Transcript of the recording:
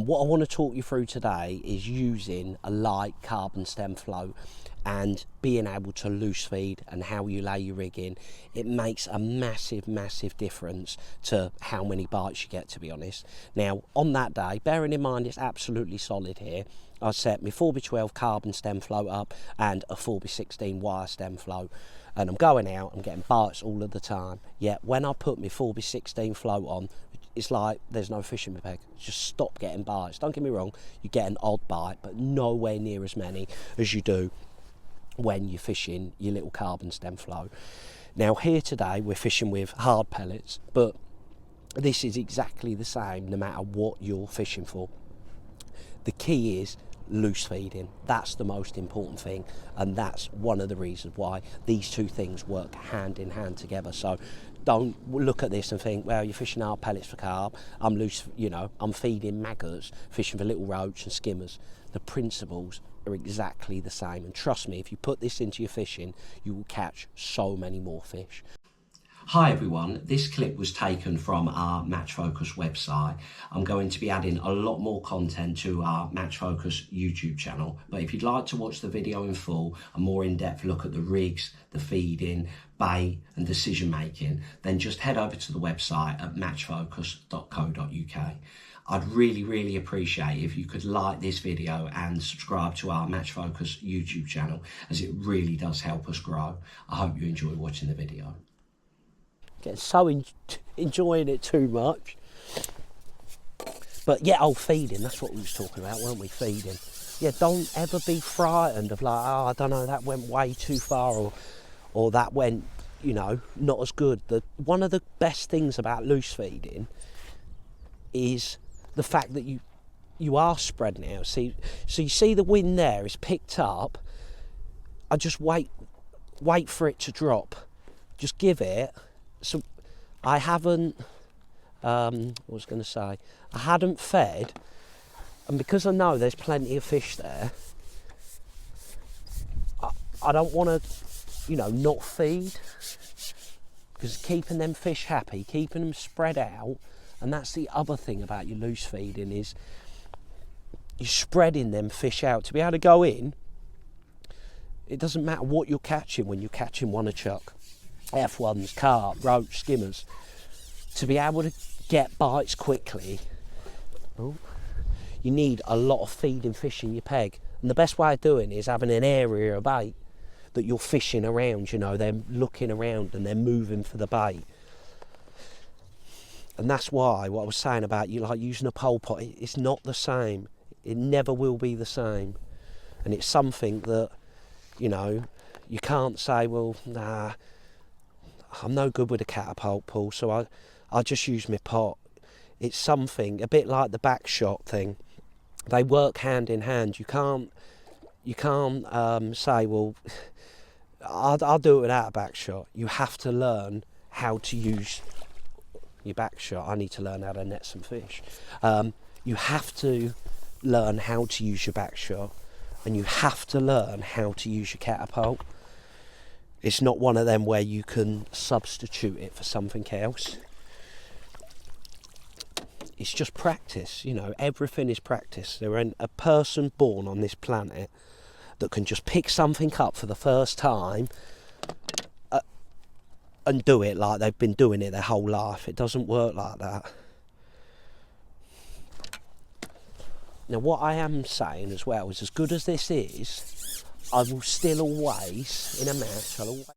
What I want to talk you through today is using a light carbon stem float and being able to loose feed and how you lay your rig in. It makes a massive difference to how many bites you get, to be honest. Now on that day, bearing in mind it's absolutely solid here, I set my 4x12 carbon stem float up and a 4x16 wire stem float, and I'm going out, I'm getting bites all of the time. Yet when I put my 4x16 float on, it's like there's no fish in my peg. Just stop getting bites. Don't get me wrong, you get an odd bite, but nowhere near as many as you do when you're fishing your little carbon stem float. Now here today we're fishing with hard pellets, but this is exactly the same no matter what you're fishing for. The key is loose feeding. That's the most important thing, and that's one of the reasons why these two things work hand in hand together. So don't look at this and think, well, you're fishing hard pellets for carp, I'm loose, you know, I'm feeding maggots, fishing for little roach and skimmers. The principles are exactly the same, and trust me, if you put this into your fishing, you will catch so many more fish. Hi everyone, this clip was taken from our Match Focus website. I'm going to be adding a lot more content to our Match Focus YouTube channel, but if you'd like to watch the video in full, a more in-depth look at the rigs, the feeding, bait and decision making, then just head over to the website at matchfocus.co.uk. I'd really appreciate if you could like this video and subscribe to our Match Focus YouTube channel, as it really does help us grow. I hope you enjoy watching the video. Getting so enjoying it too much. But yeah, feeding, that's what we was talking about, weren't we? Feeding. Yeah, don't ever be frightened of like, oh, I don't know, that went way too far, or that went, you know, not as good. One of the best things about loose feeding is the fact that you are spreading out. So you see the wind there is picked up. I just wait for it to drop. Just give it. So I haven't, I hadn't fed, and because I know there's plenty of fish there, I don't want to, you know, not feed, because keeping them fish happy, keeping them spread out, and that's the other thing about your loose feeding is you're spreading them fish out. To be able to go in, it doesn't matter what you're catching when you're catching one a chuck. F1s, carp, roach, skimmers, to be able to get bites quickly, you need a lot of feeding fish in your peg, and the best way of doing it is having an area of bait that you're fishing around. You know, they're looking around and they're moving for the bait, and that's why what I was saying about you like using a pole pot, it's not the same. It never will be the same, and it's something that, you know, you can't say, well, nah, I'm no good with a catapult pull, so I just use my pot. It's something a bit like the back shot thing. They work hand in hand. You can't say, well, I'll do it without a back shot. You have to learn how to use your back shot. I need to learn how to net some fish. You have to learn how to use your back shot, and you have to learn how to use your catapult. It's not one of them where you can substitute it for something else. It's just practice, you know, everything is practice. There ain't a person born on this planet that can just pick something up for the first time and do it like they've been doing it their whole life. It doesn't work like that. Now what I am saying as well is, as good as this is, I will still always, in a match, I'll always